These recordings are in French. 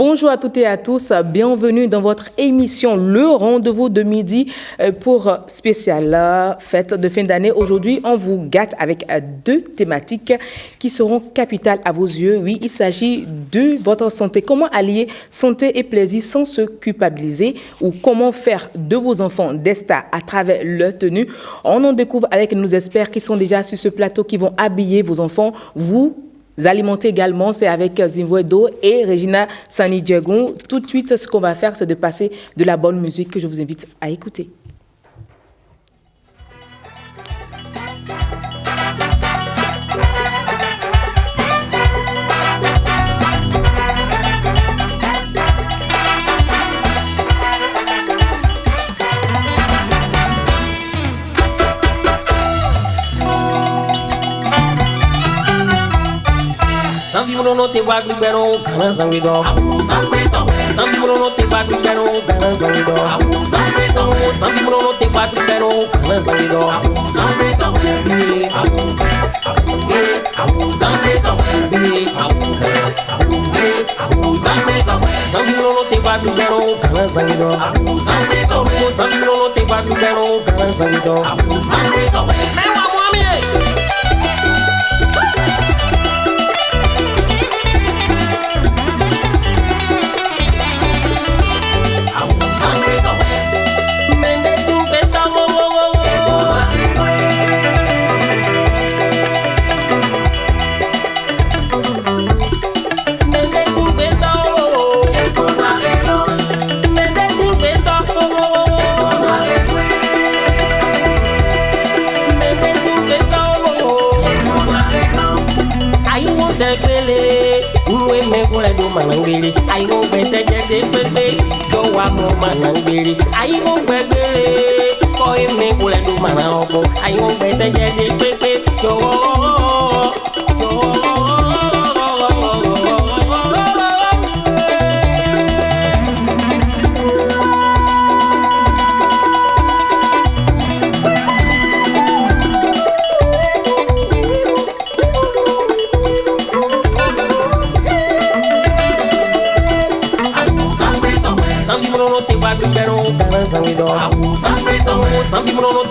Bonjour à toutes et à tous, bienvenue dans votre émission Le Rendez-vous de midi pour spéciale fête de fin d'année. Aujourd'hui, on vous gâte avec deux thématiques qui seront capitales à vos yeux. Oui, il s'agit de votre santé. Comment allier santé et plaisir sans se culpabiliser ou comment faire de vos enfants des stars à travers leur tenue. On en découvre avec nos experts qui sont déjà sur ce plateau qui vont habiller vos enfants. Vous alimenter également, c'est avec Zinvoedo et Regina Sani Djegon. Tout de suite, ce qu'on va faire, c'est de passer de la bonne musique que je vous invite à écouter. Some people don't know they walk with their own guns and we go. Some people don't know they walk with their own guns and we go. Some people don't know they walk with their own guns and we go. Some people don't know they walk with their own guns and we go. Manangili, I go better get it, go one more manangili. I go better, for him, make will do manako. I go better get it, Some people don't know they walk with their own guns and we go. Some people don't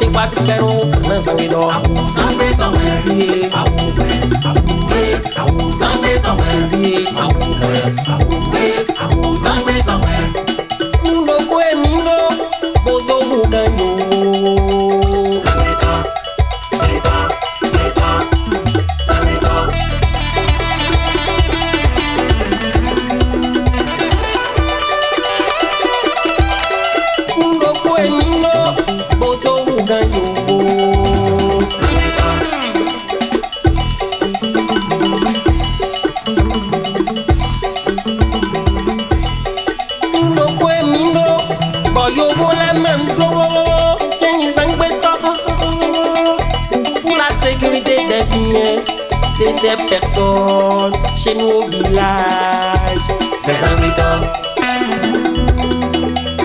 c'est des personnes chez nous au village, c'est un mythe.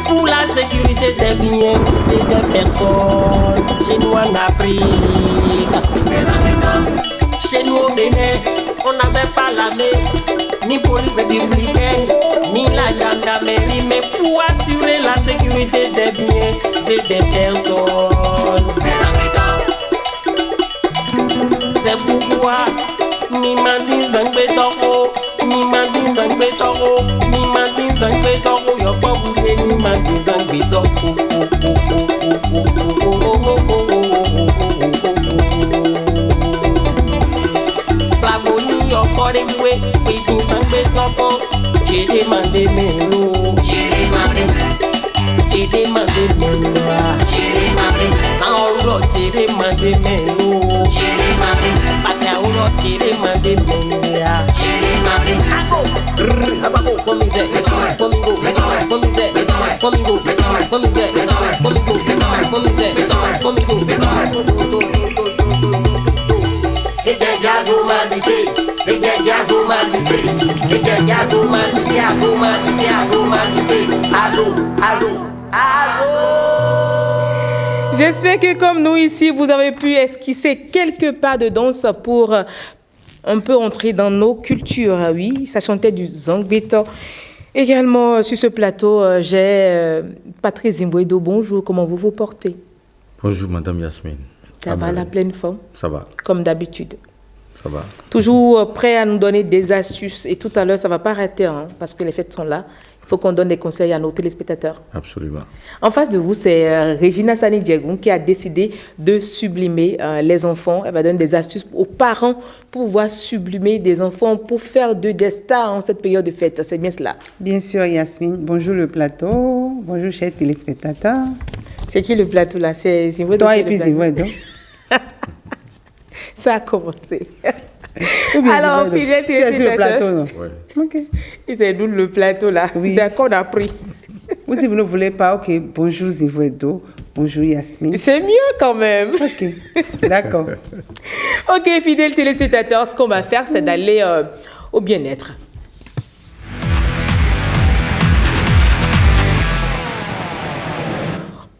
Pour la sécurité des biens, c'est des personnes chez nous en Afrique, c'est un mythe. Chez nous au Bénin, on n'avait pas l'armée, ni police républicaine, ni la gendarmerie, mais pour assurer la sécurité des biens, c'est des personnes, c'est un mythe. C'est pourquoi mi m'a dit zangbe toko, yo pas voulu mi m'a dit zangbe toko. Flavoni yo kore mwe, we di zangbe toko. J'ai demandé melo, sans oro j'ai demandé melo. J'espère que comme nous ici, vous avez pu esquisser quelques pas de danse pour un peu entrer dans nos cultures. Oui, ça chantait du Zangbeto. Également sur ce plateau, j'ai Patrice Zimbouedo. Bonjour, comment vous vous portez? Bonjour Madame Yasmine. Ça va, la pleine forme? Ça va. Comme d'habitude. Ça va. Toujours prêt à nous donner des astuces. Et tout à l'heure, ça ne va pas arrêter, hein, parce que les fêtes sont là. Il faut qu'on donne des conseils à nos téléspectateurs. Absolument. En face de vous, c'est Regina Sani Diegoun qui a décidé de sublimer les enfants. Elle va donner des astuces aux parents pour pouvoir sublimer des enfants, pour faire d'eux des stars en cette période de fête. C'est bien cela. Bien sûr, Yasmine. Bonjour le plateau. Bonjour, chers téléspectateurs. C'est qui le plateau là? C'est Zimbouedo. Toi et puis Zimbouedo. Ça a commencé. Alors, fidèle tu es sur le plateau, non? Oui. Ok. Et c'est nous le plateau là. Oui. D'accord, on a pris. Ou si vous ne voulez pas, ok. Bonjour Zimbouedo. Bonjour Yasmine. C'est mieux quand même. Ok. D'accord. Ok, fidèles téléspectateurs, ce qu'on va faire, c'est d'aller au bien-être.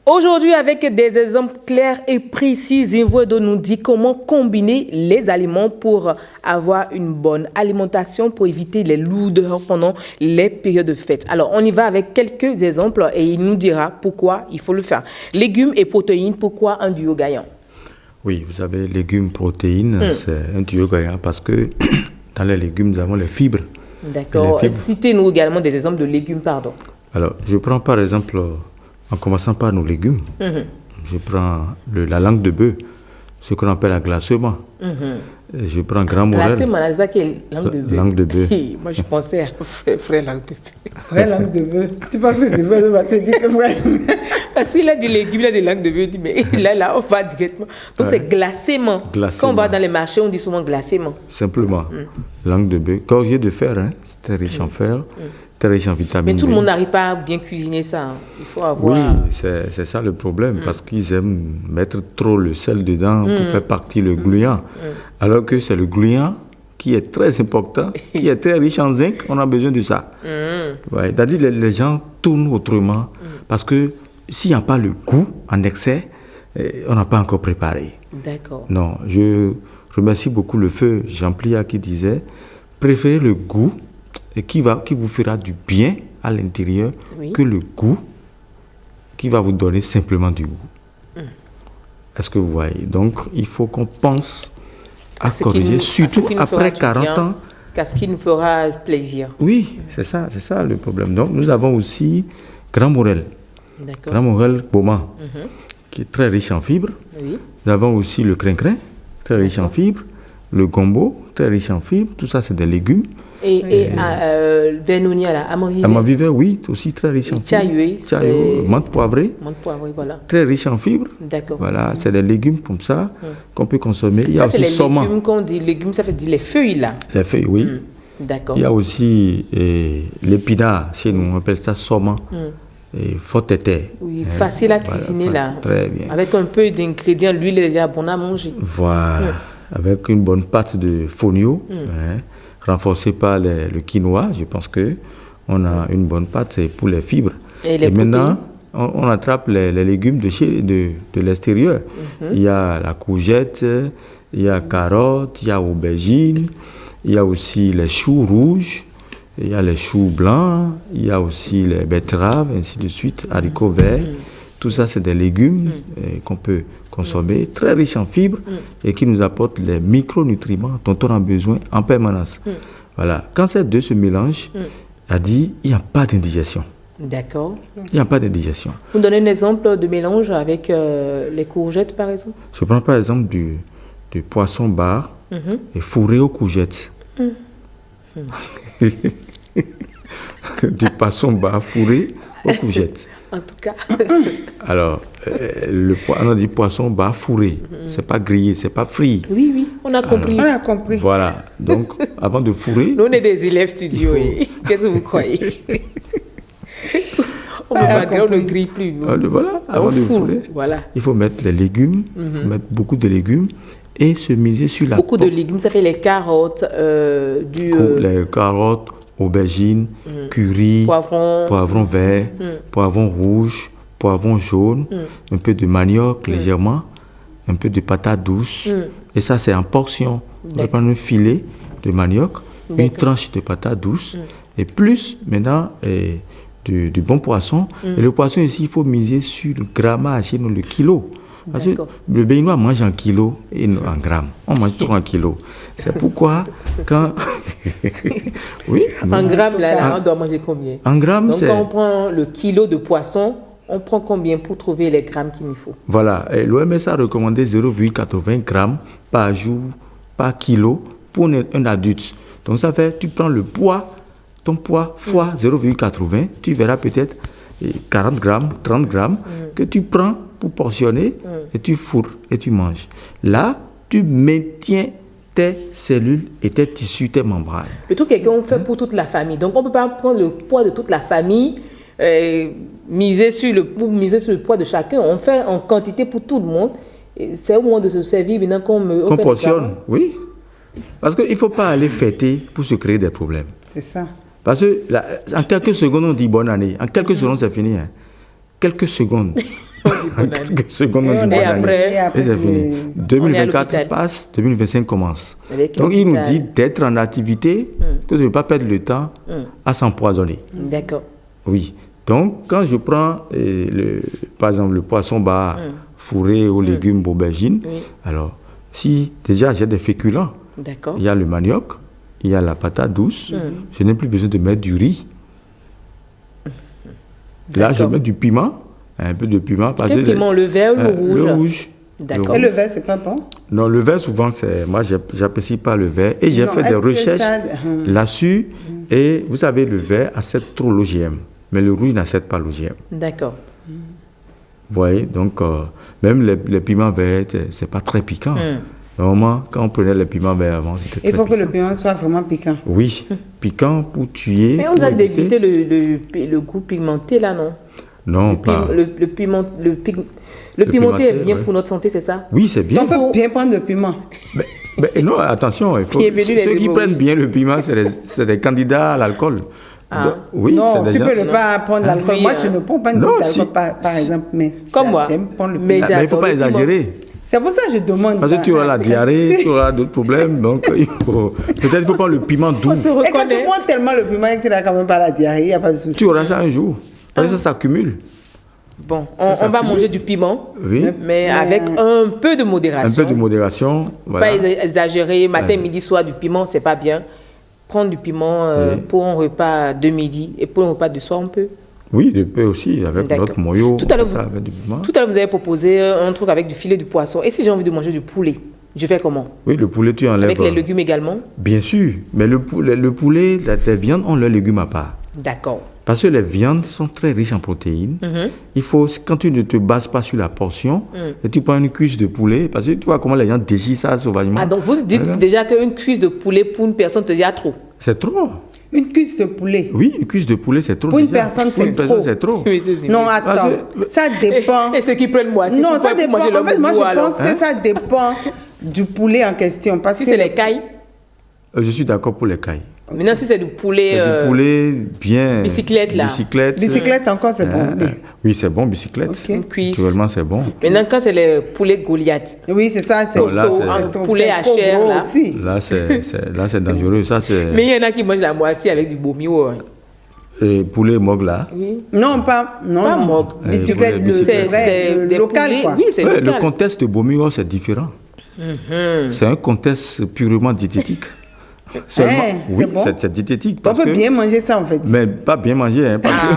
Aujourd'hui, avec des exemples clairs et précis, Zimbouedo nous dit comment combiner les aliments pour avoir une bonne alimentation, pour éviter les lourdeurs pendant les périodes de fête. Alors, on y va avec quelques exemples et il nous dira pourquoi il faut le faire. Légumes et protéines, pourquoi un duo gagnant? Oui, vous savez, légumes, protéines, c'est un duo gagnant parce que dans les légumes, nous avons les fibres. D'accord. Citez-nous également des exemples de légumes, pardon. Alors, je prends par exemple, en commençant par nos légumes, je prends la langue de bœuf, ce qu'on appelle un glacement. Je prends grand morel. Glacement, c'est ça qui est langue de bœuf. Langue de bœuf. Moi, je pensais à frère langue de bœuf. Frère langue de bœuf. Tu penses que Zimbouedo va te dire que frère. Parce qu'il a dit légumes, il a des langues de bœuf. Mais là, on va directement. Donc, c'est glacement. Quand on va dans les marchés, on dit souvent glacement. Simplement. Langue de bœuf. Gorgée de fer, hein. C'est très riche en fer. Très riche en vitamines. Mais tout le monde n'arrive pas à bien cuisiner ça. Hein. Il faut avoir... Oui, c'est ça le problème, parce qu'ils aiment mettre trop le sel dedans pour faire partie le gluant. Alors que c'est le gluant qui est très important, qui est très riche en zinc, on a besoin de ça. Ouais, c'est-à-dire les gens tournent autrement, parce que s'il n'y a pas le goût en excès, on n'a pas encore préparé. D'accord. Non, je remercie beaucoup le feu Jean Plia qui disait, préférez le goût et qui vous fera du bien à l'intérieur que le goût qui va vous donner simplement du goût. Est-ce que vous voyez? Donc, il faut qu'on pense à corriger, surtout après 40 ans. Qu'à ce qui nous fera plaisir. Oui, c'est ça le problème. Donc, nous avons aussi Grand Morel. Grand Morel Beaumont, qui est très riche en fibres. Oui. Nous avons aussi le crin-crin, très riche en fibres. Le gombo, très riche en fibres. Tout ça, c'est des légumes. Et Vernonia, là, Amorivé. Amorivé, oui, aussi très riche en fibres. Tchaïoué, menthe poivrée. Menthe poivrée, voilà. Très riche en fibres. D'accord. Voilà, c'est des légumes comme ça qu'on peut consommer. Il y a aussi saumon. Les légumes qu'on dit légumes, ça fait dire les feuilles, là. Les feuilles, oui. D'accord. Il y a aussi l'épinard, chez nous, on appelle ça saumon. Et faux-tété. Oui, facile à cuisiner, là. Très bien. Avec un peu d'ingrédients, l'huile est déjà bonne à manger. Voilà. Avec une bonne pâte de fonio. Renforcé par le quinoa, je pense qu'on a une bonne pâte pour les fibres. Et maintenant, on attrape les légumes de l'extérieur. Il y a la courgette, il y a carotte, il y a aubergine, il y a aussi les choux rouges, il y a les choux blancs, il y a aussi les betteraves, ainsi de suite, haricots verts. Tout ça, c'est des légumes qu'on peut consommer, très riches en fibres et qui nous apportent les micronutriments dont on a besoin en permanence. Voilà. Quand ces deux se mélangent, il n'y a pas d'indigestion. D'accord. Il n'y a pas d'indigestion. Vous donnez un exemple de mélange avec les courgettes, par exemple? Je prends par exemple du poisson bar et fourré aux courgettes. Du poisson bar fourré aux courgettes. En tout cas. Alors, on a dit poisson bas fourré. C'est pas grillé, c'est pas frit. Oui, on a compris. On a compris. Voilà. Donc, avant de fourrer... Nous, on est des élèves studio. Qu'est-ce que vous croyez? On ne grille plus. Voilà, avant de fourrer, il faut mettre les légumes, il faut mettre beaucoup de légumes et se miser sur la... Beaucoup de légumes, ça fait les carottes, les carottes, aubergines, curry, poivron vert, poivron rouge, poivron jaune, un peu de manioc légèrement, un peu de patate douce. Et ça, c'est en portion. On va prendre un filet de manioc, une tranche de patate douce, et plus maintenant du bon poisson. Et le poisson ici, il faut miser sur le grammage, sinon le kilo. Parce que le Béninois mange en kilo et en grammes. On mange tout en kilo. C'est pourquoi quand... oui. En grammes, là, on doit manger combien? En grammes, donc quand on prend le kilo de poisson, on prend combien pour trouver les grammes qu'il nous faut? Voilà. L'OMS a recommandé 0,80 grammes par jour, par kilo pour un adulte. Donc ça fait, tu prends le poids, ton poids fois 0,80, tu verras peut-être 40 grammes, 30 grammes que tu prends pour portionner et tu fourres et tu manges. Là, tu maintiens tes cellules et tes tissus, tes membranes. Le truc est qu'on fait pour toute la famille. Donc on ne peut pas prendre le poids de toute la famille, miser sur le poids de chacun. On fait en quantité pour tout le monde. C'est au moment de se servir maintenant qu'on portionne, oui. Parce qu'il ne faut pas aller fêter pour se créer des problèmes. C'est ça. Parce que en quelques secondes, on dit bonne année. En quelques secondes, c'est fini. Hein. Quelques secondes. En quelques secondes, on dit bonne année. Et c'est fini. 2024 passe, 2025 commence. Donc, il nous dit d'être en activité, que de ne pas perdre le temps à s'empoisonner. D'accord. Oui. Donc, quand je prends, par exemple, le poisson bar fourré aux légumes aubergines, alors, si déjà j'ai des féculents, il y a le manioc, il y a la patate douce, je n'ai plus besoin de mettre du riz. Là, je mets du piment, un peu de piment. Quel piment, le vert ou le rouge? Le rouge. D'accord. Et le vert, c'est pas bon? Non, le vert, souvent, moi, j'apprécie pas le vert. Et j'ai fait des recherches là-dessus. Et vous savez, le vert accepte trop l'OGM, mais le rouge n'accepte pas l'OGM. D'accord. Vous voyez, donc, même les piments verts, c'est pas très piquant. Normalement, quand on prenait les piments verts avant, c'était très piquant. Il faut que le piment soit vraiment piquant. Oui, piquant pour tuer. Mais on a d'éviter le goût pigmenté, là, non? Non, pas. Le pimenté est bien pour notre santé, c'est ça? Oui, c'est bien. On peut bien prendre le piment. Mais non, attention, il faut, ceux qui prennent bien le piment, c'est des candidats à l'alcool. Ah. Oui, non, tu ne peux pas prendre l'alcool. Moi, je ne prends pas d'alcool, par exemple. Mais comme moi. Mais il ne faut pas exagérer. C'est pour ça que je demande. Parce que tu auras la diarrhée, tu auras d'autres problèmes. Donc, peut-être il faut prendre le piment doux. Et quand tu prends tellement le piment que tu n'as quand même pas la diarrhée, il n'y a pas de souci. Tu auras ça un jour. Parce que ça s'accumule. Bon, on va manger du piment, mais avec un peu de modération. Un peu de modération, voilà. Pas exagérer, matin, midi, soir, du piment, c'est pas bien. Prendre du piment pour un repas de midi et pour un repas de soir, on peut. Oui, je peux aussi, avec notre moyo. Tout à l'heure, vous avez proposé un truc avec du filet de poisson. Et si j'ai envie de manger du poulet, je fais comment? Oui, le poulet, tu enlèves. Avec les légumes également? Bien sûr, mais le poulet, les viandes ont leurs légumes à part. D'accord. Parce que les viandes sont très riches en protéines. Il faut, quand tu ne te bases pas sur la portion, et tu prends une cuisse de poulet, parce que tu vois comment les gens déchirent ça sauvagement. Ah, donc vous dites déjà qu'une cuisse de poulet pour une personne te dit trop? C'est trop. Une cuisse de poulet? Oui, une cuisse de poulet, c'est trop. Pour une personne, c'est trop. Oui, non, attends, ça dépend. Et ceux qui prennent moitié? Non, ça dépend. En fait, moi, je pense que ça dépend du poulet en question. Parce que c'est les cailles? Je suis d'accord pour les cailles. Maintenant, si c'est du poulet... du poulet bien... Bicyclette, là. Bicyclette encore, c'est bon. Oui, c'est bon, bicyclette. Une cuisse. Actuellement, c'est bon. Maintenant, quand c'est les poulets Goliath. Oui, c'est ça. C'est un poulet à chair, là. Aussi. Là, c'est dangereux. Ça, mais il y en a qui mangent la moitié avec du bomio. Poulet mog, là? Oui. Non, pas mog. Bicyclette, c'est local, quoi. Oui, c'est local. Le contexte de bomio, c'est différent. C'est un contexte purement diététique. Seulement, oui, bon. C'est diététique. On peut bien manger ça, en fait. Mais pas bien manger, hein. En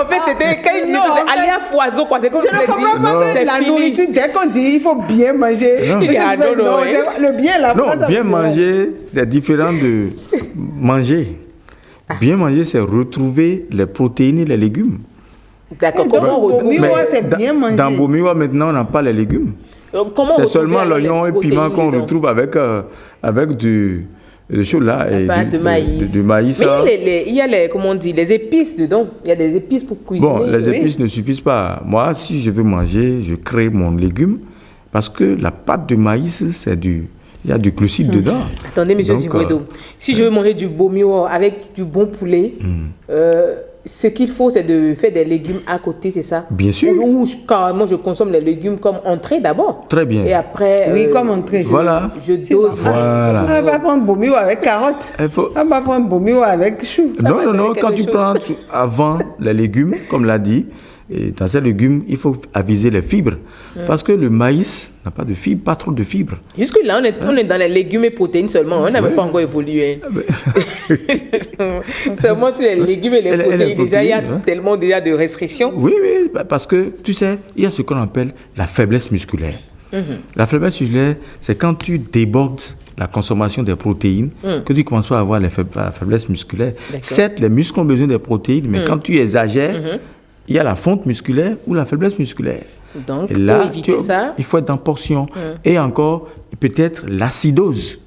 fait, c'était quand il disait aller à foison, quoi. C'est comme je ne comprends pas que la nourriture, dès qu'on dit il faut bien manger, le bien là. Non, bien manger, c'est différent de manger. Bien manger, c'est retrouver les protéines et les légumes. D'accord, comment on retrouve? C'est bien manger. Dans Bomiwa, maintenant, on n'a pas les légumes. C'est seulement l'oignon et le piment qu'on retrouve avec du choses là et du maïs. Mais il y a les comment on dit, les épices dedans. Il y a des épices pour cuisiner. Bon, les épices ne suffisent pas. Moi, si je veux manger, je crée mon légume parce que la pâte de maïs, il y a du glucide dedans. Attendez, monsieur Zivouedo, si je veux manger du bomio avec du bon poulet, ce qu'il faut, c'est de faire des légumes à côté, c'est ça? Bien sûr. Ou carrément, je consomme les légumes comme entrée d'abord. Très bien. Et après... Oui, comme entrée. Voilà. Je dose. Voilà. On va prendre bomio avec carotte. On va prendre bomio avec chou. Non. Quand tu prends avant les légumes, comme l'a dit, et dans ces légumes, il faut aviser les fibres. Parce que le maïs n'a pas de fibres, pas trop de fibres. Jusque-là, on est dans les légumes et protéines seulement. On n'avait pas encore évolué. Seulement sur les légumes et les protéines. Déjà, il y a tellement déjà de restrictions. Oui, parce que, tu sais, il y a ce qu'on appelle la faiblesse musculaire. La faiblesse musculaire, c'est quand tu débordes la consommation des protéines, que tu commences pas à avoir la faiblesse musculaire. Certes, les muscles ont besoin des protéines, mais quand tu exagères, il y a la fonte musculaire ou la faiblesse musculaire. Donc, et là, pour éviter ça, il faut être en portion. Et encore, peut-être l'acidose.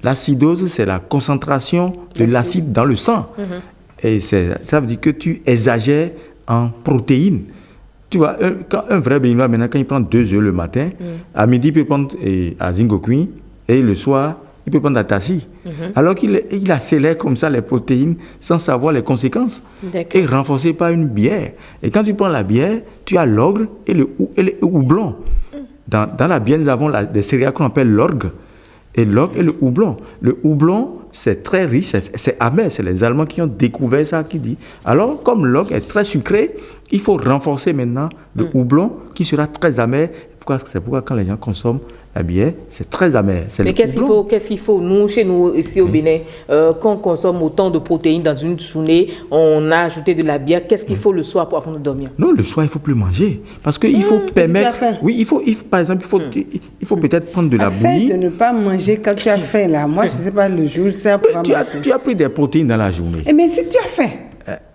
L'acidose, c'est la concentration de l'acide dans le sang. Et ça veut dire que tu exagères en protéines. Tu vois, un vrai béninois, maintenant, quand il prend 2 œufs le matin, à midi, il peut prendre à Zingokuin, et le soir, il peut prendre à Tassi. Alors qu'il accélère comme ça les protéines sans savoir les conséquences. Et renforcé par une bière. Et quand tu prends la bière, tu as l'orge et le houblon. Dans la bière, nous avons des céréales qu'on appelle l'orge. Et l'orge et le houblon. Le houblon, c'est très riche, c'est amer. C'est les Allemands qui ont découvert ça, qui dit. Alors, comme l'orge est très sucré, il faut renforcer maintenant le houblon qui sera très amer. C'est pourquoi quand les gens consomment la bière, c'est très amer. Mais qu'est-ce qu'il faut, nous, chez nous, ici au Bénin, quand on consomme autant de protéines dans une journée, on a ajouté de la bière, qu'est-ce qu'il faut le soir pour avant de dormir? Non, le soir, il ne faut plus manger. Parce qu'il faut permettre... Oui, par exemple, il faut peut-être prendre de la bouillie. De ne pas manger quand tu as faim, là. Moi, je ne sais pas, le jour, ça pourra tu as pris des protéines dans la journée. Mais si tu as faim...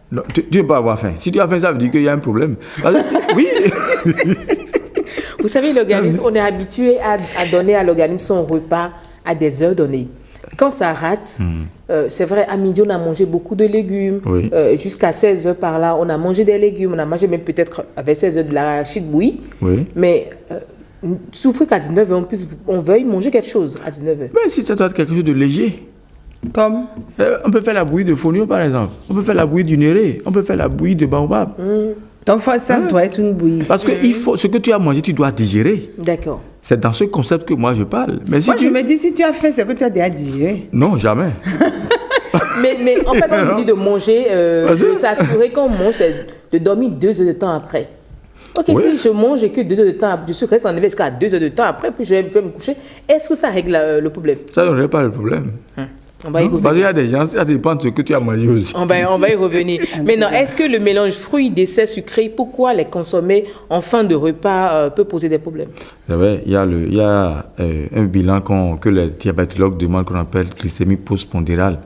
Non, tu ne peux pas avoir faim. Si tu as faim, ça veut dire qu'il y a un problème. Oui. Vous savez, l'organisme, on est habitué à donner à l'organisme son repas à des heures données. Quand ça rate, c'est vrai, à midi, on a mangé beaucoup de légumes. Oui. Jusqu'à 16 heures par là, on a mangé des légumes. On a mangé même peut-être avec 16 heures de l'arachide bouillie. Oui. Mais souffrir qu'à 19 heures, on veuille manger quelque chose à 19 heures. Mais si tu as quelque chose de léger. Comme on peut faire la bouillie de fonio, par exemple. On peut faire la bouillie du néré. On peut faire la bouillie de baobab. Donc, ça doit être une bouillie. Parce que ce que tu as mangé, tu dois digérer. D'accord. C'est dans ce concept que moi je parle. Mais si je me dis, si tu as faim, c'est que tu as déjà digéré. Non, jamais. mais en fait, on nous dit de manger, de s'assurer qu'on mange, c'est de dormir 2 heures de temps après. Ok, si je mange et que 2 heures de temps, je suis resté en éveil jusqu'à 2 heures de temps après, puis je vais me coucher, est-ce que ça règle le problème? Ça ne règle pas le problème. On va y revenir. Parce qu'il y a des gens, ça dépend de ce que tu as mangé aussi. On va y revenir. Maintenant, est-ce que le mélange fruits, desserts, sucrés, pourquoi les consommer en fin de repas peut poser des problèmes? Il y a un bilan que les diabétologues demandent qu'on appelle glycémie post-pondérale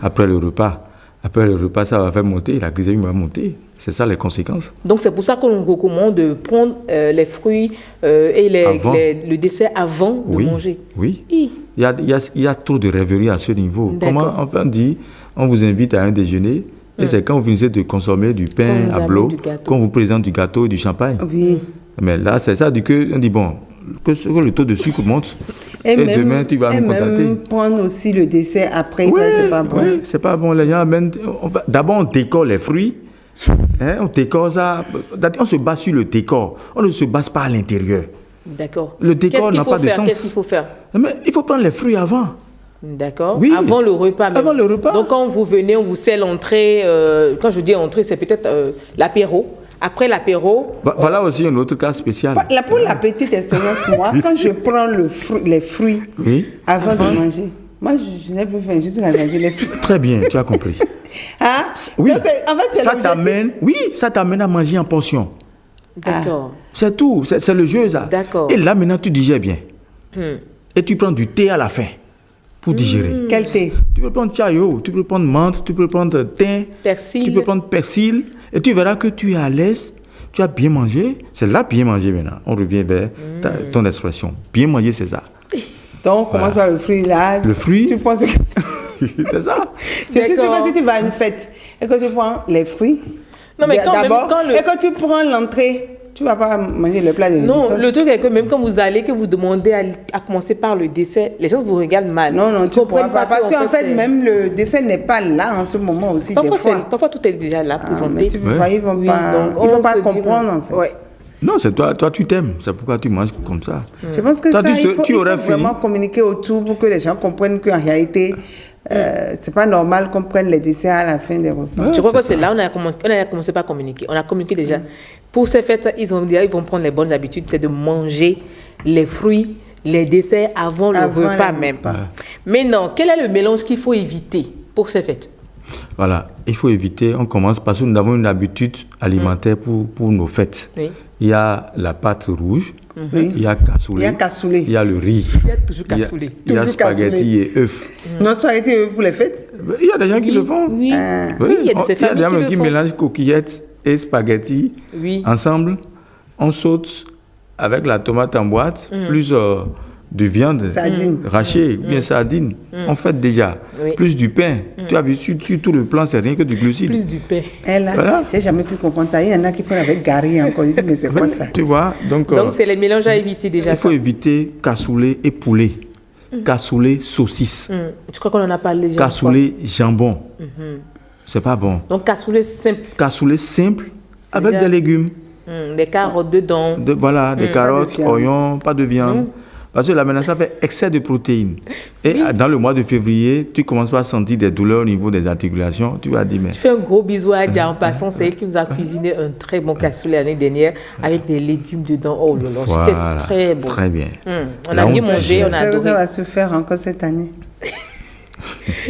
après le repas. Après le repas, ça va faire monter, la glycémie va monter. C'est ça les conséquences. Donc c'est pour ça qu'on recommande de prendre les fruits et le dessert avant de manger. Oui. Il y a trop de rêveries à ce niveau. Comment on dit, on vous invite à un déjeuner et c'est quand vous finissez de consommer du pain à blot qu'on vous présente du gâteau et du champagne. Oui. Mais là, c'est ça, on dit bon, que le taux de sucre monte et demain tu vas nous contacter. Même prendre aussi le dessert après, c'est pas bon. Oui, c'est pas bon. Les gens amènent... D'abord, on décore les fruits. On décore ça. On se base sur le décor. On ne se base pas à l'intérieur. D'accord. Le décor n'a pas de sens. Qu'est-ce qu'il faut faire? Mais il faut prendre les fruits avant. D'accord. Oui. Avant le repas même. Avant le repas. Donc quand vous venez, on vous sert l'entrée. Quand je dis entrée, c'est peut-être l'apéro. Après l'apéro... Voilà aussi un autre cas spécial. Pour la petite expérience, moi, quand je prends les fruits avant de manger, moi, je n'ai plus faim, juste regarder les fruits. Très bien, tu as compris. Oui. Donc, en fait, ça t'amène à manger en portion. D'accord. C'est tout, c'est le jeu, ça. D'accord. Et là, maintenant, tu digères bien. Et tu prends du thé à la fin pour digérer. Quel thé? Tu peux prendre chayo, tu peux prendre menthe, tu peux prendre thym, persil. Tu peux prendre persil. Et tu verras que tu es à l'aise, tu as bien mangé. C'est là bien manger maintenant. On revient vers ton expression. Bien manger, c'est ça. Donc, commence par le fruit là. Le fruit. Tu prends ce... C'est ça. Je suis sûre que si tu vas à une fête et que tu prends les fruits, non, mais quand d'abord, même, et que tu prends l'entrée Tu ne vas pas manger le plat de Non, résistance. le truc est que même quand vous allez, que vous demandez à commencer par le dessert, les gens vous regardent mal. Non, tu ne pourras pas. Parce qu'en fait, c'est- même le dessert n'est pas là en ce moment aussi. Parfois, des fois. parfois tout est déjà là, Mais présenté. tu peux pas, ils ne vont Oui, pas, donc, ils vont on pas se dit, comprendre en fait. ouais. Non, c'est toi tu t'aimes. C'est pourquoi tu manges comme ça. Je pense que Toi, ça, il faut aurais vraiment communiquer autour pour que les gens comprennent qu'en réalité, c'est pas normal qu'on prenne les desserts à la fin des repas. Je crois que c'est c'est là on a commencé par communiquer. On a communiqué déjà. Pour ces fêtes, ils vont prendre les bonnes habitudes, c'est de manger les fruits, les desserts avant le repas même. Mais non, quel est le mélange qu'il faut éviter pour ces fêtes? Voilà, il faut éviter, on commence parce que nous avons une habitude alimentaire pour nos fêtes. Oui. Il y a la pâte rouge, il y a cassoulet, Il y a cassoulet. il y a le riz, Il y a toujours cassoulet. il y a Toujours spaghetti cassoulet. et œufs. Non, spaghetti pour les fêtes. Il y a des gens qui le font. Oui, Ah. oui, il y a de ces Il y a familles des gens qui qui le font. mélangent coquillettes et spaghetti Oui. ensemble. On saute avec la tomate en boîte, plus de viande Sardine. rachée, ou bien sardine. On fait déjà. Oui. Plus du pain. Tu as vu, sur tout le plan, c'est rien que du glucide. Plus du pain. Elle, là, Voilà. j'ai jamais pu comprendre ça. Il y en a qui prennent avec Gary encore. Je dis, mais c'est quoi ça? Tu vois, donc C'est les mélanges à éviter déjà. il faut ça. éviter cassoulet et poulet, cassoulet saucisse, Je crois qu'on en a parlé déjà. cassoulet jambon. C'est pas bon. Donc cassoulet simple. Cassoulet simple avec déjà- des légumes. Des carottes dedans. Voilà, des carottes, viande. oignons, pas de viande. Parce que là maintenant, ça fait excès de protéines. Et dans le mois de février, tu commences pas à sentir des douleurs au niveau des articulations. Tu vas dire, mais Je fais un gros bisou à Adja en passant. C'est elle qui nous a cuisiné un très bon cassoulet l'année dernière avec des légumes dedans. Oh là là, voilà, c'était très bon. très bien. On Là, a bien on mangé, digère. on a J'espère que ça adoré. va se faire encore cette année.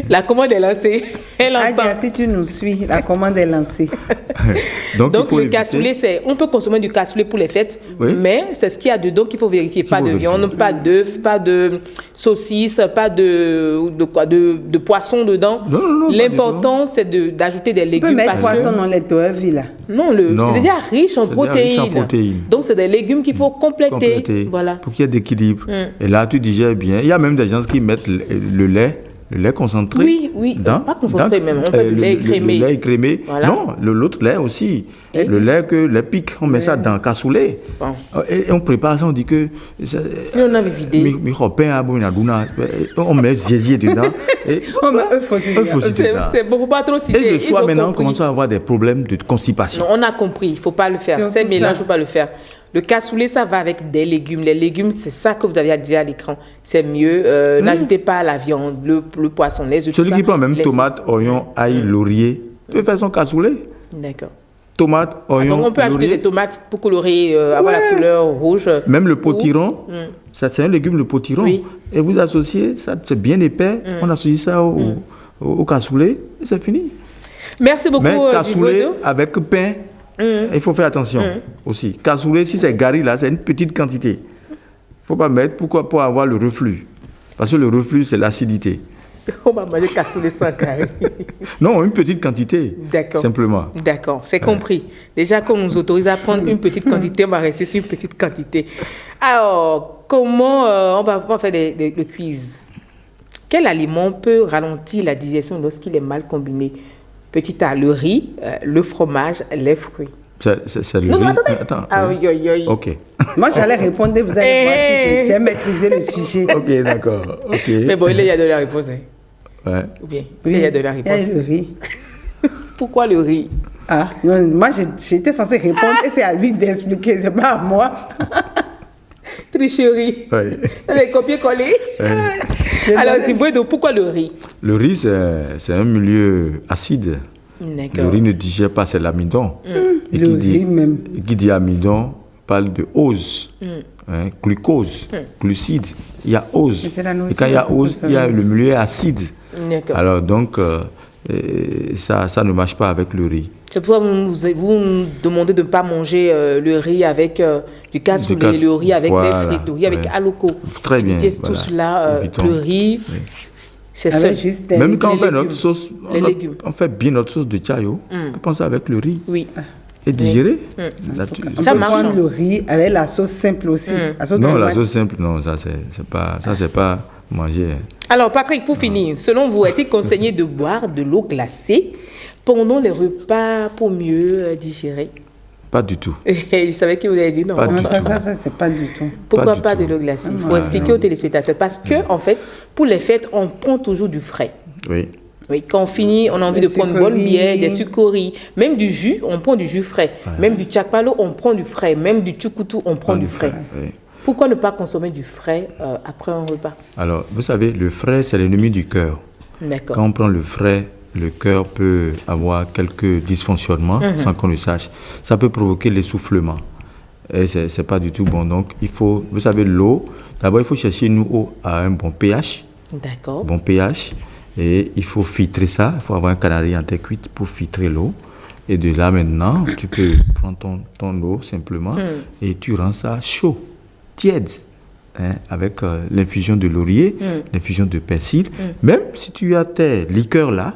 La commande est lancée. Elle entend. Adia, si tu nous suis, la commande est lancée. Donc, il Donc faut le éviter- cassoulet, on peut consommer du cassoulet pour les fêtes, Oui. mais c'est ce qu'il y a dedans qu'il faut vérifier. Pas faut de vérifier. viande, pas d'œufs, pas de saucisses, pas de poisson dedans. Non, pas L'important, c'est d'ajouter des Tu peux légumes mettre parce poisson que dans les toevis là. non, Non. c'est déjà riche en C'est déjà riche en protéines. protéines. Donc c'est des légumes qu'il faut compléter. compléter Voilà. pour qu'il y ait d'équilibre. Et là, tu digères bien. Il y a même des gens qui mettent le lait concentré. Oui, pas concentré même, on fait du lait écrémé. Le lait écrémé. Voilà. Non, l'autre lait aussi. Et le lait que les pics, on met ça dans le cassoulet. Bon. Et on prépare ça, on dit que... Puis on a vidé. On met zizi dedans. Et Oh, mais eux, faut dire. œufs aussi dedans. C'est beaucoup pas trop cité. Et le Ils soir, ont maintenant, on compris. commence à avoir des problèmes de constipation. Non, on a compris, il ne faut pas le faire. Surtout Ces mélanges, il ça. ne faut pas le faire. Le cassoulet, ça va avec des légumes. Les légumes, c'est ça que vous avez dit à l'écran. C'est mieux. N'ajoutez pas la viande, le poisson, les œufs. Celui tout qui ça. prend même Laissez. tomate, oignon, ail, laurier, peut faire son cassoulet. D'accord. Tomate, oignon, Donc on peut ajouter laurier. des tomates pour colorer, avoir la couleur rouge. Même le Ou- potiron, ça c'est un légume, le potiron. Oui. Et vous associez, ça c'est bien épais, on associe ça au cassoulet et c'est fini. Merci beaucoup, Mais cassoulet Zivodo. avec pain, il faut faire attention aussi. Cassoulet, si c'est gari là, c'est une petite quantité. Il ne faut pas mettre, pourquoi? Pour avoir le reflux. Parce que le reflux, c'est l'acidité. On va manger cassoulet sans carré. Non, une petite quantité. D'accord. Simplement. D'accord, c'est compris. Déjà qu'on nous autorise à prendre une petite quantité, on va rester sur une petite quantité. Alors, comment on va faire le quiz? Quel aliment peut ralentir la digestion lorsqu'il est mal combiné? Petit A, le riz, le fromage, les fruits. C'est le Non, riz. attendez. Attends. Aïe, aïe, aïe. Ok. Moi, j'allais répondre, vous allez voir si j'ai maîtrisé le sujet. Ok, d'accord. Ok. Mais bon, il y a de la réponse. Hein. Ouais. Ou bien, il y a de la Il y a réponse. le riz. Pourquoi le riz? Ah, non, moi, j'étais censée répondre et c'est à lui d'expliquer, c'est pas à moi. Tricherie. Ouais. Les copier-coller. Alors, Zivodo, pourquoi le riz? Le riz, c'est un milieu acide. Le D'accord. riz ne digère pas, c'est l'amidon. Et Le riz même. qui dit amidon parle de ose, hein, glucose, glucide. Il y a ose. Mais c'est la Et nourriture quand il y a qu'on ose, il y a consomme. le milieu acide. D'accord. Alors donc, ça ne marche pas avec le riz. C'est pour ça que vous nous demandez de ne pas manger le riz avec du cassoulet, le riz avec voilà, les frites, le riz avec ouais. aloko. Très bien, Évitez tout voilà. cela. Évitons. Le riz, c'est ça. Avec juste des Même quand on les fait légumes. notre sauce, Les légumes. on fait bien notre sauce de chayo, on peut penser avec le riz Oui. et digérer. Là, On Ça peut marche, prendre hein. le riz avec la sauce simple aussi. La sauce non, de la tomate. sauce simple, non, ça c'est pas manger. Hein. Alors, Patrick, pour finir, selon vous, est-il conseillé de boire de l'eau glacée pendant les repas pour mieux digérer? Pas du tout. Je savais que vous avez dit non. Pas du tout. Ça, c'est pas du tout. Pourquoi Pas pas du de tout. l'eau glacée? Il faut expliquer aux téléspectateurs. Parce que, en fait, pour les fêtes, on prend toujours du frais. Oui. Oui, quand on finit, on a envie Des de prendre une bonne sucreries. bière, des sucreries, même du jus, on prend du jus frais. Même du tchakpalo, on prend du frais. Même du tchoukoutou, on prend du frais. Oui. Pourquoi ne pas consommer du frais après un repas? Alors, vous savez, le frais, c'est l'ennemi du cœur. D'accord. Quand on prend le frais, le cœur peut avoir quelques dysfonctionnements sans qu'on le sache. Ça peut provoquer l'essoufflement. Et c'est pas du tout bon. Donc, il faut, vous savez, l'eau, d'abord, il faut chercher une eau à un bon pH. D'accord. Bon pH. Et il faut filtrer ça. Il faut avoir un canari en terre cuite pour filtrer l'eau. Et de là, maintenant, tu peux prendre ton eau simplement et tu rends ça chaud, tiède. Hein, avec l'infusion de laurier, l'infusion de persil. Même si tu as tes liqueurs là,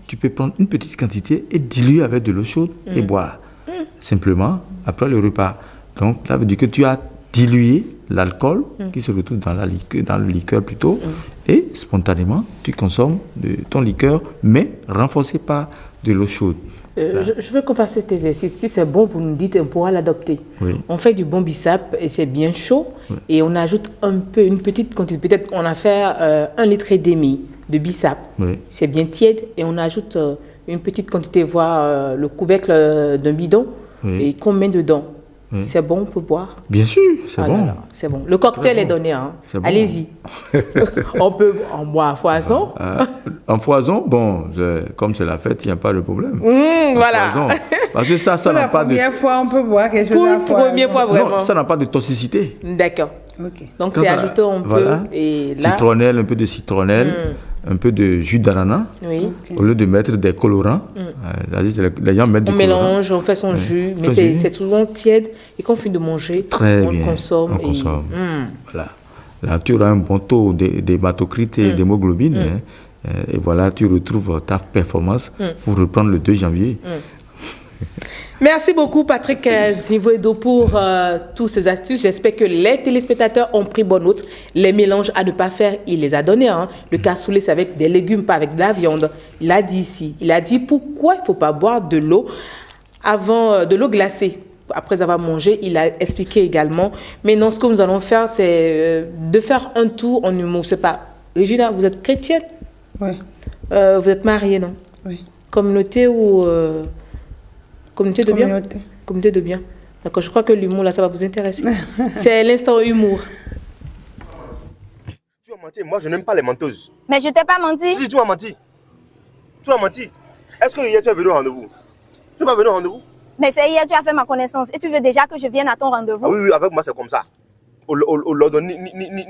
tu peux prendre une petite quantité et diluer avec de l'eau chaude et boire. Simplement, après le repas. Donc, ça veut dire que tu as dilué l'alcool qui se retrouve dans le liqueur plutôt, et spontanément, tu consommes ton liqueur, mais renforcé par de l'eau chaude. Je veux qu'on fasse cet exercice. Si c'est bon, vous nous dites, on pourra l'adopter. Oui. On fait du bon bissap et c'est bien chaud. Et on ajoute une petite quantité. Peut-être on a fait 1,5 litre de bissap. Oui. C'est bien tiède. Et on ajoute une petite quantité, voire le couvercle d'un bidon. Oui. Et qu'on met dedans. C'est bon, on peut boire. Bien sûr, c'est Ah bon. là là, c'est bon. Le cocktail est donné. Hein. C'est bon. Allez-y. On peut en boire à foison. En foison, bon, comme c'est la fête, il n'y a pas de problème. Voilà. Foison. Parce que ça Pour n'a la pas de... première fois, on peut boire quelque chose Pour à une première fois, vraiment. Non, ça n'a pas de toxicité. D'accord. Ok. Donc Quand c'est ça- ajouté un peu. voilà. Et là, Citronnelle, un peu de citronnelle, un peu de jus d'ananas. oui. Au lieu de mettre des colorants, les gens mettent On du colorant. mélange, on fait son jus, mais Son jus. c'est souvent tiède. Et quand on finit de manger, Très on bien. le consomme. On et- consomme. Voilà. Là, tu auras un bon taux d'hématocrite et d'hémoglobine. Hein. Et voilà, tu retrouves ta performance pour reprendre le 2 janvier. Merci beaucoup, Patrick Zivuedo, pour toutes ces astuces. J'espère que les téléspectateurs ont pris bonne note. Les mélanges à ne pas faire, il les a donnés. Hein. Le cassoulet, c'est avec des légumes, pas avec de la viande. Il a dit ici. Il a dit pourquoi il ne faut pas boire de l'eau avant de l'eau glacée. Après avoir mangé, il a expliqué également. Mais non, ce que nous allons faire, c'est de faire un tour en humour. C'est pas. Regina, vous êtes chrétienne? Oui. Vous êtes mariée, non? Oui. Communauté ou communauté de bien? Communauté. Communauté de bien. D'accord, je crois que l'humour, là, ça va vous intéresser. C'est l'instant humour. Tu as menti, moi je n'aime pas les menteuses. Mais je t'ai pas menti. Si tu as menti. Tu as menti. Est-ce que hier tu es venu au rendez-vous? Tu n'es pas venu au rendez-vous? Mais c'est hier, tu as fait ma connaissance. Et tu veux déjà que je vienne à ton rendez-vous? Ah oui, oui, avec moi c'est comme ça. Au London, ni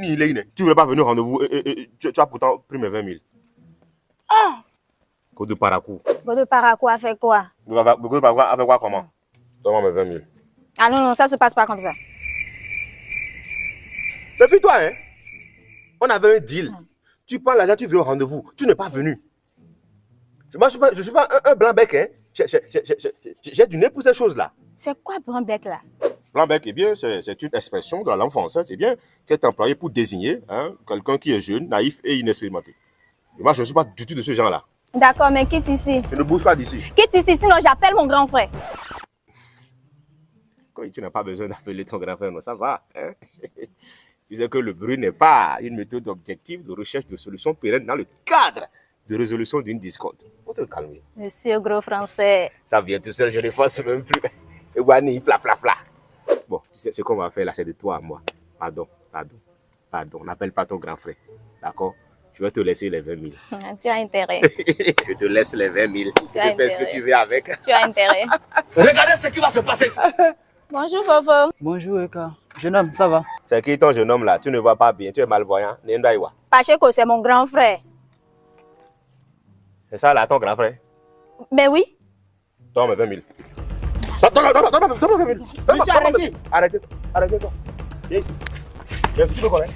il est. Tu ne voulais pas venir au rendez-vous et tu as pourtant pris mes 20 000. Ah! Code de Paracou. Godé Parakou a fait quoi? Code de Paracou avec quoi comment? Donne-moi mes 20 000. Ah non, non, ça se passe pas comme ça. Méfie-toi, hein. On avait un deal. Tu prends l'argent, tu viens au rendez-vous. Tu n'es pas venu. Moi, je ne suis pas un blanc-bec, hein. J'ai du nez pour ces choses-là. C'est quoi Brun-Bec là? Blanc-bec, eh bien, c'est une expression de la langue française, c'est bien, qui est employée pour désigner quelqu'un qui est jeune, naïf et inexpérimenté. Et moi, je ne suis pas du tout de ce genre-là. D'accord, mais quitte ici. Je ne bouge pas d'ici. Quitte ici, sinon j'appelle mon grand frère. Tu n'as pas besoin d'appeler ton grand frère, non, ça va. Hein? Tu sais que le bruit n'est pas une méthode objective de recherche de solutions pérennes dans le cadre de résolution d'une discorde. Faut te calmer. Monsieur gros français. Ça vient tout seul, je ne force même plus. Et Wani, fla, fla, fla. Bon, tu sais, ce qu'on va faire là, c'est de toi à moi. Pardon. N'appelle pas ton grand frère. D'accord? Je vais te laisser les 20 000. Tu as intérêt. Je te laisse les 20 000. Tu as peux faire ce que intérêt. tu veux avec. Tu as intérêt. Regardez ce qui va se passer. Bonjour, Fofo. Bonjour, Eka. Jeune homme, ça va? C'est qui ton jeune homme là? Tu ne vois pas bien, tu es malvoyant. Nendaïwa. Pacheko, c'est mon grand frère. C'est ça là, ton grand frère? Mais oui. Donne-moi 20 000. Donne-moi 20 000. Monsieur, arrêtez. Arrêtez toi. Viens ici. Viens, tu me connais?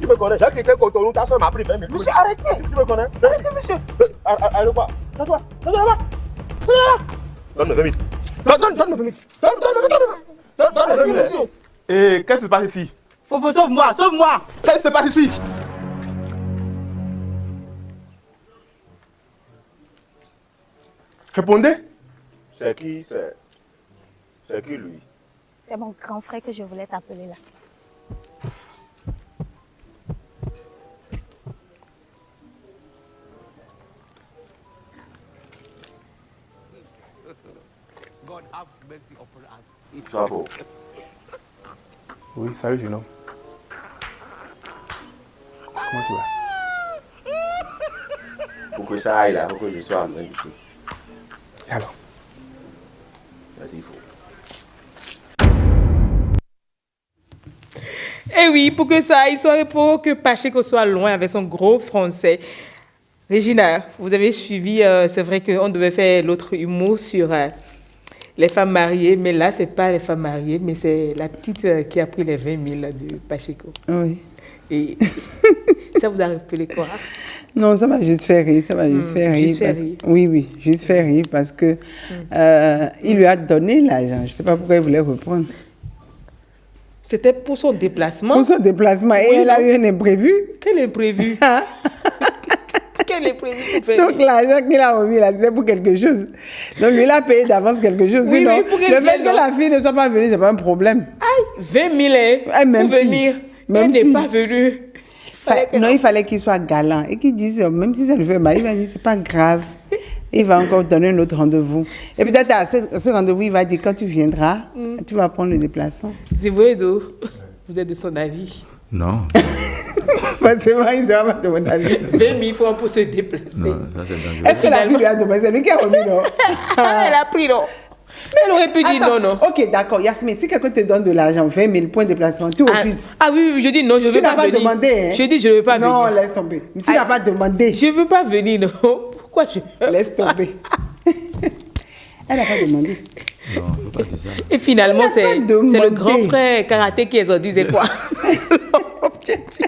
Tu me connais? J'ai quitté Cotonou, ta soeur m'a pris 20 000. Monsieur, arrêtez. Tu me connais? Arrêtez, monsieur. Arrête pas. Donne-toi. Donne-moi 20 000. Donne-moi 20 000. Donne-moi 20 000. Monsieur. Et qu'est-ce qui se passe ici? Fofo, sauve-moi, sauve-moi. Qu'est-ce qui se passe ici? Répondez. C'est qui? C'est C'est qui lui? C'est mon grand frère que je voulais t'appeler là. Sois faux. Oui, salut jeune homme. Comment tu vas? Pour que ça aille là, pour que je sois en train d'ici. Et alors? Vas-y, il faut. Eh oui, pour que ça aille, soit pour que Pacheco soit loin avec son gros français. Regina, vous avez suivi, c'est vrai qu'on devait faire l'autre humour sur les femmes mariées, mais là, ce n'est pas les femmes mariées, mais c'est la petite qui a pris les 20 000 de Pacheco. Oui. Et ça vous a rappelé quoi? Non, ça m'a juste fait rire, ça m'a juste fait rire. Juste fait rire. Oui, juste fait rire parce que il lui a donné l'argent. Je ne sais pas pourquoi il voulait reprendre. C'était pour son déplacement. Pour son déplacement. Et elle a eu un imprévu. Quel imprévu? Quel imprévu? Donc l'argent qu'il a remis là, c'était pour quelque chose. Donc lui, il a payé d'avance quelque chose. Oui, sinon, oui, pour le fait que la fille ne soit pas venue, ce n'est pas un problème. Aïe, 20 000 hein, même pour si- venir. même Elle si- n'est pas venue. Non, il fallait qu'il soit galant et qu'il dise, même si ça lui fait mal, il va dire, c'est pas grave. Il va encore donner un autre rendez-vous. Et peut-être à ce rendez-vous, il va dire, quand tu viendras, tu vas prendre le déplacement. C'est vrai, d'où vous êtes de son avis. Non, Forcément, il sera pas de mon avis. 20 000 francs pour se déplacer. non, ça c'est dangereux. Est-ce que la fille lui a demandé? C'est lui qui a remis, non? Elle a pris, non. Elle aurait pu dire Attends, non. Ok, d'accord. Yasmine, si quelqu'un te donne de l'argent, 20 000 points de déplacement, tu refuses. Oui, je dis non, je ne Tu veux n'as pas pas venir. demandé, hein? Je dis je ne veux pas Non, venir. laisse tomber. Tu n'as pas demandé. Je ne veux pas venir, non. Pourquoi je... Laisse tomber. Elle n'a pas demandé. Non, il ne faut pas dire ça. Et finalement, Elle n'a c'est pas demandé. le grand frère karaté qui ont dit c'est quoi l'objectif.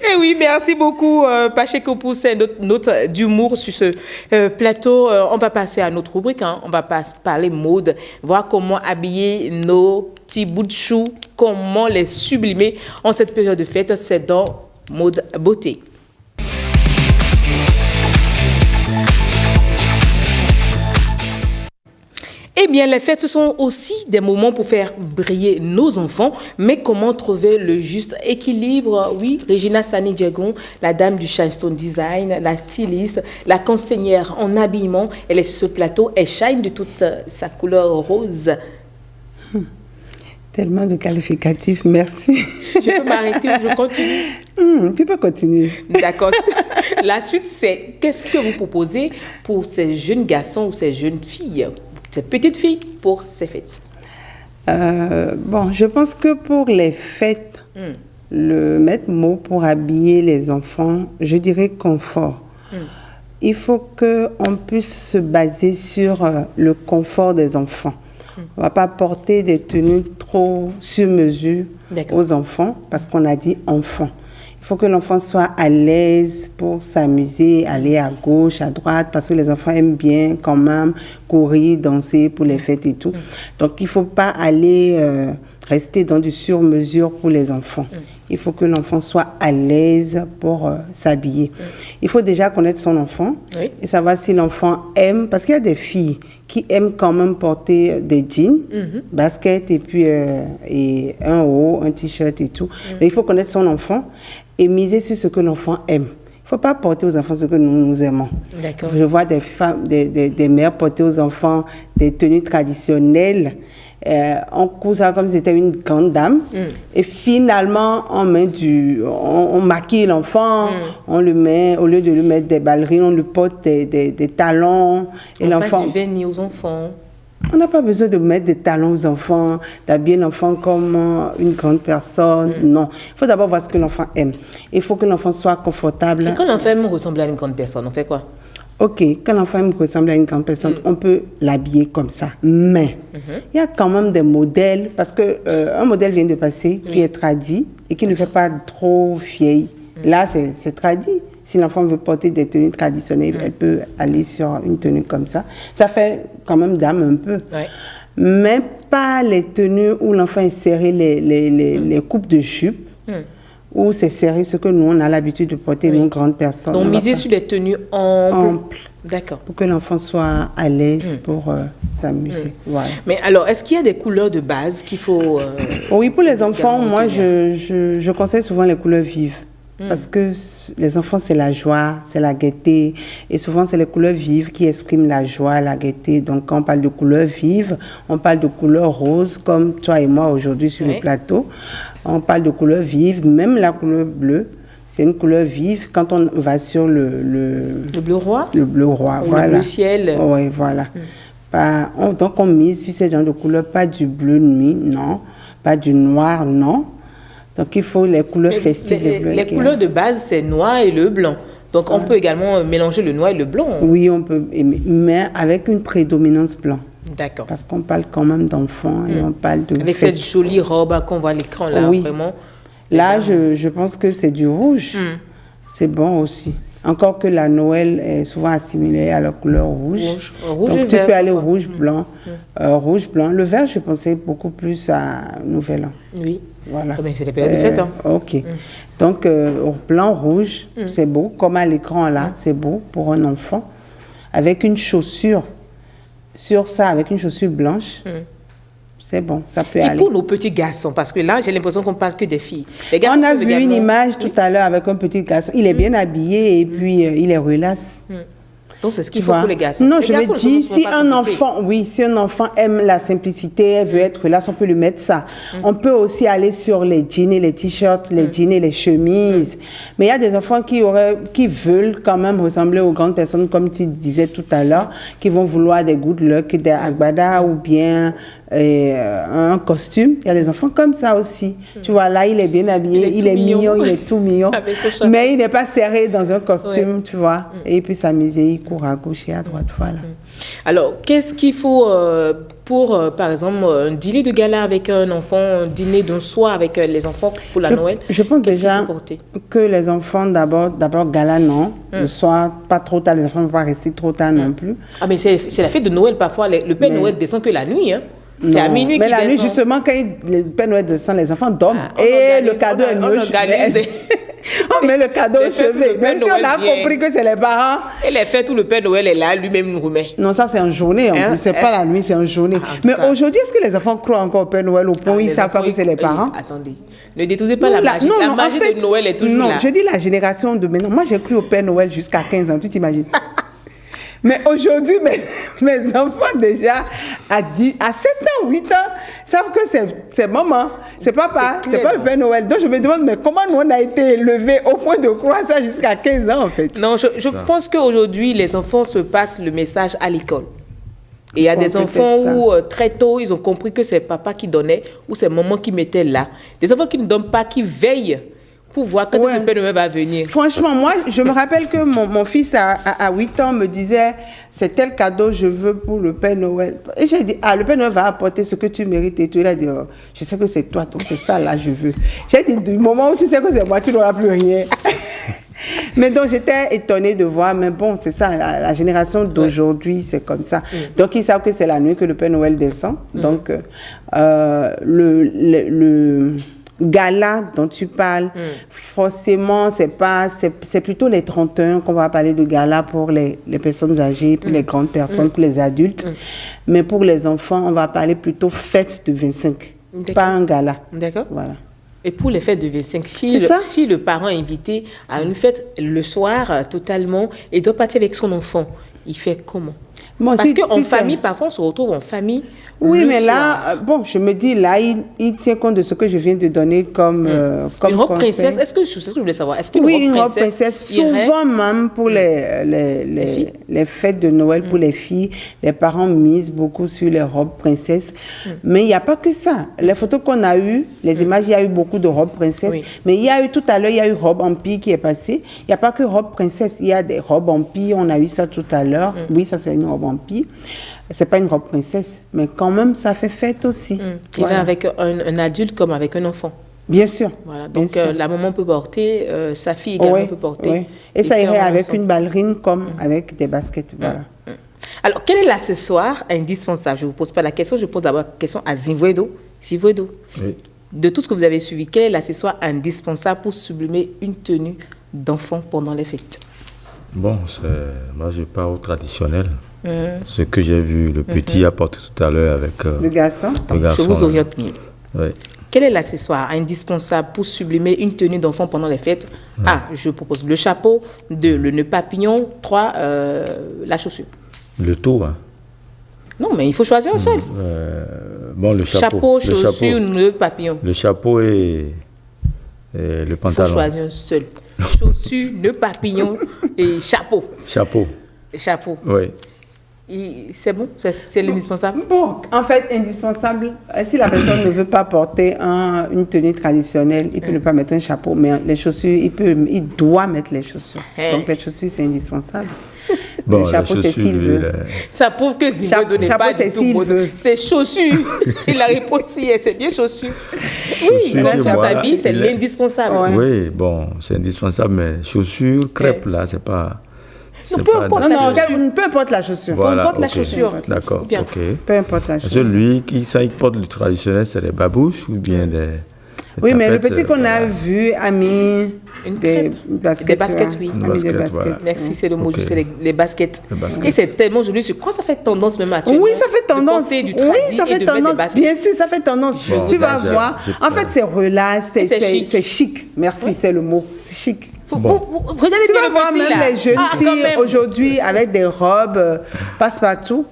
Et oui, merci beaucoup Pacheco pour cette note d'humour sur ce plateau. On va passer à notre rubrique, hein. On va parler mode, voir comment habiller nos petits bouts de chou, comment les sublimer en cette période de fête. C'est dans Mode Beauté. Eh bien, les fêtes, ce sont aussi des moments pour faire briller nos enfants. Mais comment trouver le juste équilibre? Oui, Regina Sani-Diegon, la dame du Shine Design, la styliste, la conseillère en habillement, elle est sur ce plateau. Elle shine de toute sa couleur rose. Tellement de qualificatifs, merci. Je peux m'arrêter ou je continue? Tu peux continuer. D'accord. La suite, c'est qu'est-ce que vous proposez pour ces jeunes garçons ou ces jeunes filles, ces petites filles pour ces fêtes? Bon, je pense que pour les fêtes, le maître mot pour habiller les enfants, je dirais confort. Il faut qu'on puisse se baser sur le confort des enfants. On ne va pas porter des tenues trop sur mesure aux enfants parce qu'on a dit enfants. Il faut que l'enfant soit à l'aise pour s'amuser, aller à gauche, à droite, parce que les enfants aiment bien quand même courir, danser pour les fêtes et tout. Donc, il ne faut pas aller rester dans du sur-mesure pour les enfants. Il faut que l'enfant soit à l'aise pour s'habiller. Il faut déjà connaître son enfant et savoir si l'enfant aime, parce qu'il y a des filles qui aiment quand même porter des jeans, baskets et puis et un haut, un t-shirt et tout. Mais il faut connaître son enfant et miser sur ce que l'enfant aime. Il ne faut pas porter aux enfants ce que nous aimons. Je vois des femmes, des mères porter aux enfants des tenues traditionnelles. On coud ça comme si c'était une grande dame. Et finalement, on maquille l'enfant. On le met, au lieu de lui mettre des ballerines, on lui porte des talons. Et l'enfant... passe du vernis aux enfants. On n'a pas besoin de mettre des talons aux enfants, d'habiller l'enfant comme une grande personne. Non. Il faut d'abord voir ce que l'enfant aime. Il faut que l'enfant soit confortable. Et quand l'enfant aime ressembler à une grande personne, on fait quoi? Ok, quand l'enfant aime ressembler à une grande personne, on peut l'habiller comme ça. Mais il y a quand même des modèles, parce que un modèle vient de passer qui est tradit et qui ne fait pas trop vieille. Là, c'est tradit. Si l'enfant veut porter des tenues traditionnelles, elle peut aller sur une tenue comme ça. Ça fait quand même dame un peu. Mais pas les tenues où l'enfant est serré, les coupes de jupe, où c'est serré ce que nous, on a l'habitude de porter, une grande personne. Donc, miser sur des tenues amples. D'accord. Pour que l'enfant soit à l'aise pour s'amuser. Voilà. Mais alors, est-ce qu'il y a des couleurs de base qu'il faut... Oui, pour les enfants, moi, je conseille souvent les couleurs vives. Parce que les enfants, c'est la joie, c'est la gaieté. Et souvent, c'est les couleurs vives qui expriment la joie, la gaieté. Donc, quand on parle de couleurs vives, on parle de couleurs roses, comme toi et moi aujourd'hui sur le plateau. On parle de couleurs vives, même la couleur bleue. C'est une couleur vive. Quand on va sur le bleu roi. Le bleu roi, ou voilà. Le bleu ciel. Oui, voilà. Donc, on mise sur ces genres de couleurs, pas du bleu nuit, non. Pas du noir, non. Donc, il faut les couleurs festives. Les couleurs de base, c'est noir et le blanc. Donc, on peut également mélanger le noir et le blanc. Oui, on peut, mais avec une prédominance blanc. D'accord. Parce qu'on parle quand même d'enfants et on parle de... Avec cette jolie robe qu'on voit à l'écran, là, vraiment. Là, je pense que c'est du rouge. C'est bon aussi. Encore que la Noël est souvent assimilée à la couleur rouge. Donc, tu peux aller rouge, blanc. Rouge, blanc. Le vert, je pensais beaucoup plus à Nouvel An. Oui. Voilà. Oh, c'est les périodes de fête. Hein. Ok. Donc, blanc, rouge, c'est beau. Comme à l'écran, là, c'est beau pour un enfant. Avec une chaussure, sur ça, avec une chaussure blanche. C'est bon, ça peut aller. Et pour nos petits garçons, parce que là, j'ai l'impression qu'on parle que des filles. On a vu une image tout à l'heure avec un petit garçon. Il est bien habillé et puis il est relax. Donc, c'est ce qu'il faut pour les garçons. Non, les je me dis, si un enfant aime la simplicité, elle veut être relax, on peut lui mettre ça. On peut aussi aller sur les jeans et les t-shirts, les jeans et les chemises. Mais il y a des enfants qui veulent quand même ressembler aux grandes personnes, comme tu disais tout à l'heure, qui vont vouloir des good luck, des agbada ou bien un costume. Il y a des enfants comme ça aussi. Tu vois, là, il est bien habillé, il est mignon, il est tout mignon. Mais il n'est pas serré dans un costume, tu vois. Et puis s'amuser, il court à gauche et à droite, voilà. Alors, qu'est-ce qu'il faut pour, par exemple, un dîner de gala avec un enfant, un dîner d'un soir avec les enfants pour la Noël? Je pense déjà que les enfants, d'abord gala, non. Le soir, pas trop tard, les enfants ne vont pas rester trop tard non plus. Ah, mais c'est la fête de Noël parfois. Le Père Noël descend que la nuit, hein. C'est à minuit qu'il descend. Mais la nuit, justement, quand le Père Noël descend, les enfants dorment. Et le cadeau est mieux. On met le cadeau au chevet. Même si on a compris que c'est les parents. Et les fêtes où le Père Noël est là, lui-même nous remet. Non, ça c'est en journée. En plus, c'est pas la nuit, c'est en journée. Mais aujourd'hui, est-ce que les enfants croient encore au Père Noël au point où ils ne savent pas que c'est les parents? Attendez, ne détruisez pas la magie. La magie de Noël est toujours là. Non, je dis la génération de maintenant. Moi, j'ai cru au Père Noël jusqu'à 15 ans. Tu t'imagines? Mais aujourd'hui, mes enfants déjà, à 7 ans, 8 ans, savent que c'est maman, c'est papa, c'est pas le Père Noël. Donc je me demande, mais comment nous on a été élevés au point de croire ça jusqu'à 15 ans en fait? Non, je pense qu'aujourd'hui, les enfants se passent le message à l'école. Et il y a des enfants où très tôt, ils ont compris que c'est papa qui donnait ou c'est maman qui mettait là. Des enfants qui ne donnent pas, qui veillent pour voir quand le Père Noël va venir. Franchement, moi, je me rappelle que mon fils à 8 ans me disait, c'est tel cadeau je veux pour le Père Noël. Et j'ai dit, le Père Noël va apporter ce que tu mérites. Et tu lui as dit, je sais que c'est toi, donc c'est ça là, je veux. J'ai dit, du moment où tu sais que c'est moi, tu n'auras plus rien. Mais donc, j'étais étonnée de voir, mais bon, c'est ça, la génération d'aujourd'hui, c'est comme ça. Donc, ils savent que c'est la nuit que le Père Noël descend. Donc, le gala dont tu parles, forcément, c'est plutôt les 31 qu'on va parler de gala pour les personnes âgées, pour les grandes personnes, pour les adultes. Mais pour les enfants, on va parler plutôt fête de 25, pas un gala. D'accord. Voilà. Et pour les fêtes de 25, si le parent est invité à une fête le soir, totalement, et doit partir avec son enfant, il fait comment? Bon, parce qu'en famille, parfois, on se retrouve en famille. Oui, mais là, bon, je me dis, là, il tient compte de ce que je viens de donner comme une robe princesse, c'est ce que je voulais savoir. Est-ce qu'une robe princesse, souvent même pour les fêtes de Noël, pour les filles, les parents misent beaucoup sur les robes princesses. Mais il n'y a pas que ça. Les photos qu'on a eues, les images, il y a eu beaucoup de robes princesses. Mais il y a eu, tout à l'heure, il y a eu robe empire qui est passée. Il n'y a pas que robe princesse, il y a des robes empire, on a eu ça tout à l'heure. Oui, ça c'est une robe empire. C'est pas une robe princesse, mais quand même, ça fait fête aussi. Il va avec un adulte comme avec un enfant. Bien sûr. Voilà. Donc, la maman peut porter, sa fille également peut porter. Oui. Et ça irait avec une ballerine comme avec des baskets. Voilà. Alors, quel est l'accessoire indispensable? Je ne vous pose pas la question, je pose d'abord la question à Zivwedo. Zivwedo, de tout ce que vous avez suivi, quel est l'accessoire indispensable pour sublimer une tenue d'enfant pendant les fêtes? Bon, moi je pars au traditionnel. Ce que j'ai vu, le petit a porté tout à l'heure avec le garçon. Je vous oriente mieux. Oui. Quel est l'accessoire indispensable pour sublimer une tenue d'enfant pendant les fêtes? A, je propose le chapeau. 2, le nœud papillon. 3, la chaussure. Le tout, hein. Non, mais il faut choisir un seul. Bon, le chapeau. Chaussure, nœud papillon. Le chapeau et le pantalon. Il faut choisir un seul. Chaussure, nœud papillon et chapeau. Chapeau. Oui. C'est bon? C'est l'indispensable? Bon, en fait, indispensable. Si la personne ne veut pas porter une tenue traditionnelle, il peut ne pas mettre un chapeau, mais les chaussures, il doit mettre les chaussures. Donc, les chaussures, c'est indispensable. Bon, le chapeau, c'est s'il veut. Ça prouve que Zimbabwe n'est pas du tout mode. C'est chaussures. La réponse, c'est bien chaussures. Oui, quand on s'habille, c'est l'indispensable. Oui, bon, c'est indispensable, mais chaussures, crêpes, là, c'est pas... Non, peu importe la chaussure. Voilà, peu importe la chaussure. D'accord, ok. Peu importe la chaussure. Parce que lui, qui porte le traditionnel, c'est des babouches ou bien des oui, mais le petit qu'on a vu a mis des baskets. Des baskets, oui. Des baskets. Voilà. Merci, c'est le mot, c'est les baskets. Et c'est tellement joli. Je crois que ça fait tendance même actuellement. Oui, ça fait tendance. Oui, ça fait tendance. Bien sûr, ça fait tendance. Bon, tu vas voir. En fait, c'est relax, c'est chic. Merci, c'est le mot. C'est chic. Regardez, tu vas voir même les jeunes filles aujourd'hui avec des robes passe-partout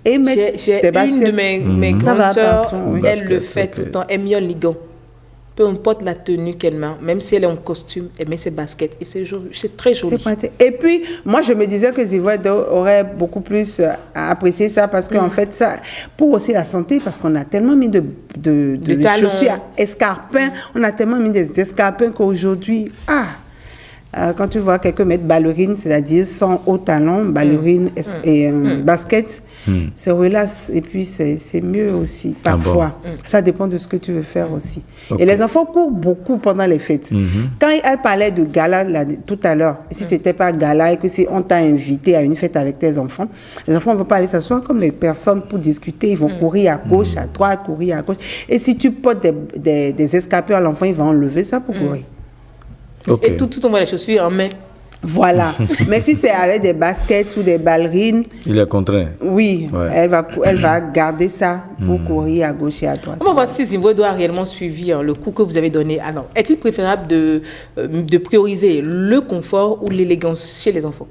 et mettre des baskets. Une de mes grandes sœurs, elle le fait tout le temps. Elle met un ligan. Peu importe la tenue qu'elle met, même si elle est en costume, elle met ses baskets et c'est très joli. Et puis, moi, je me disais que Zimbabwe aurait beaucoup plus apprécié ça parce qu'en fait, ça, pour aussi la santé, parce qu'on a tellement mis de chaussures à escarpins, on a tellement mis des escarpins qu'aujourd'hui, quand tu vois quelqu'un mettre ballerine, c'est-à-dire sans haut talon, ballerine et basket, c'est relax et puis c'est mieux aussi, parfois. Ça dépend de ce que tu veux faire aussi. Okay. Et les enfants courent beaucoup pendant les fêtes. Quand elle parlait de gala tout à l'heure, si c'était pas gala et que si on t'a invité à une fête avec tes enfants, les enfants ne vont pas aller s'asseoir comme les personnes pour discuter, ils vont courir à gauche, à droite, courir à gauche. Et si tu portes des escarpins à l'enfant, il va enlever ça pour courir. Okay. Et tout on voit les chaussures en main. Voilà. Mais si c'est avec des baskets ou des ballerines... Il est contraint. Oui, ouais. Elle va garder ça pour courir à gauche et à droite. On va voir si Zimbabwe doit réellement suivre le coup que vous avez donné. Alors, est-il préférable de prioriser le confort ou l'élégance chez les enfants?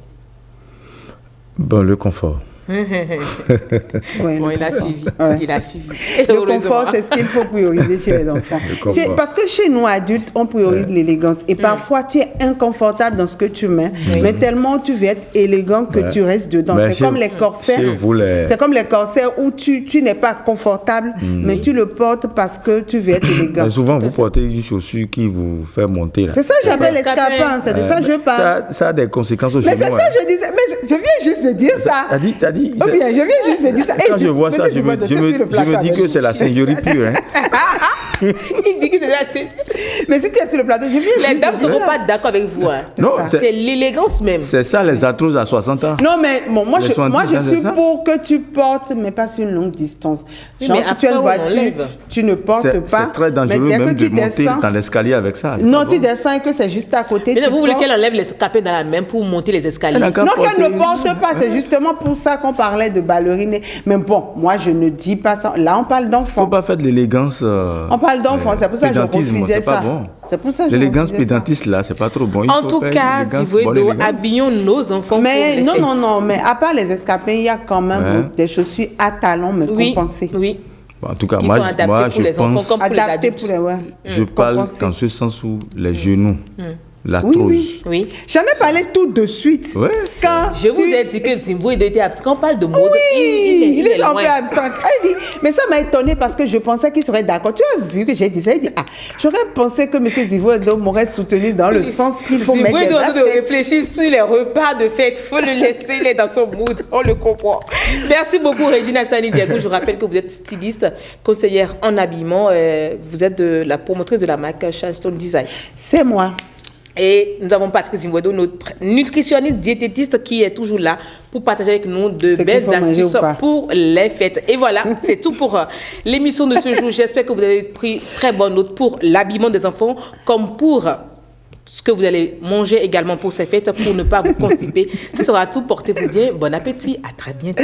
Bon, le confort. Bon, il a suivi. Ouais. Il a suivi. Le confort, c'est ce qu'il faut prioriser chez les enfants. Parce que chez nous, adultes, on priorise l'élégance. Et parfois, tu es inconfortable dans ce que tu mets. Mais tellement tu veux être élégant que tu restes dedans. C'est comme les corsets. C'est comme les corsets où tu n'es pas confortable, mais tu le portes parce que tu veux être élégant. Mais souvent, vous portez une chaussure qui vous fait monter. C'est ça, j'appelle l'escarpin. C'est de ça que je parle. Ça a des conséquences au Mais c'est ça, je disais. Mais je viens juste de dire ça. T'as dit. Oh bien, je viens juste de dire ça. Quand je vois ça, je me dis que c'est la Saint-Jury pure. Il dit que c'est la Saint-Jury. Mais si tu es sur le plateau, je viens. Les dames ne seront pas d'accord avec vous. Hein. Non, c'est l'élégance même. C'est ça, les arthroses à 60 ans. Non, mais bon, moi, je suis pour que tu portes, mais pas sur une longue distance. Genre, si tu as une voiture, tu ne portes pas. C'est très dangereux même de monter dans l'escalier avec ça. Non, tu descends et que c'est juste à côté. Mais vous voulez qu'elle enlève les escarpins dans la main pour monter les escaliers? Non, qu'elle ne porte pas. C'est justement pour ça qu'on parlait de ballerine. Mais bon, moi, je ne dis pas ça. Là, on parle d'enfants. Il ne faut pas faire de l'élégance. On parle d'enfants. C'est pour ça que je refusais ça. C'est pour ça que l'élégance pédantiste, là, c'est pas trop bon. En tout cas, Zimbabwe, habillons nos enfants. Mais non. Mais à part les escarpins, il y a quand même des chaussures à talons, mais compensées. Oui. En tout cas, qui sont adaptées pour les enfants comme pour les adultes. Je parle dans ce sens où les genoux. L'arthrose. Oui. J'en ai parlé tout de suite. Ouais. Quand je vous ai dit que Zimbabwe était absent. Quand on parle de mode, il est tombé absent. Mais ça m'a étonné parce que je pensais qu'il serait d'accord. Tu as vu que j'ai dit ça. Il dit, j'aurais pensé que M. Zimbabwe m'aurait soutenu dans le sens qu'il faut mettre des baskets. Zimbabwe doit réfléchir sur les repas de fête. Il faut le laisser, il est dans son mood. On le comprend. Merci beaucoup, Regina Sani-Diago. Je rappelle que vous êtes styliste, conseillère en habillement. Vous êtes la promotrice de la marque Charleston Design. C'est moi. Et nous avons Patrick Zimbabwe, notre nutritionniste diététiste qui est toujours là pour partager avec nous de belles astuces pour les fêtes. Et voilà, c'est tout pour l'émission de ce jour. J'espère que vous avez pris très bonne note pour l'habillement des enfants comme pour ce que vous allez manger également pour ces fêtes pour ne pas vous constiper. Ce sera tout. Portez-vous bien. Bon appétit. À très bientôt.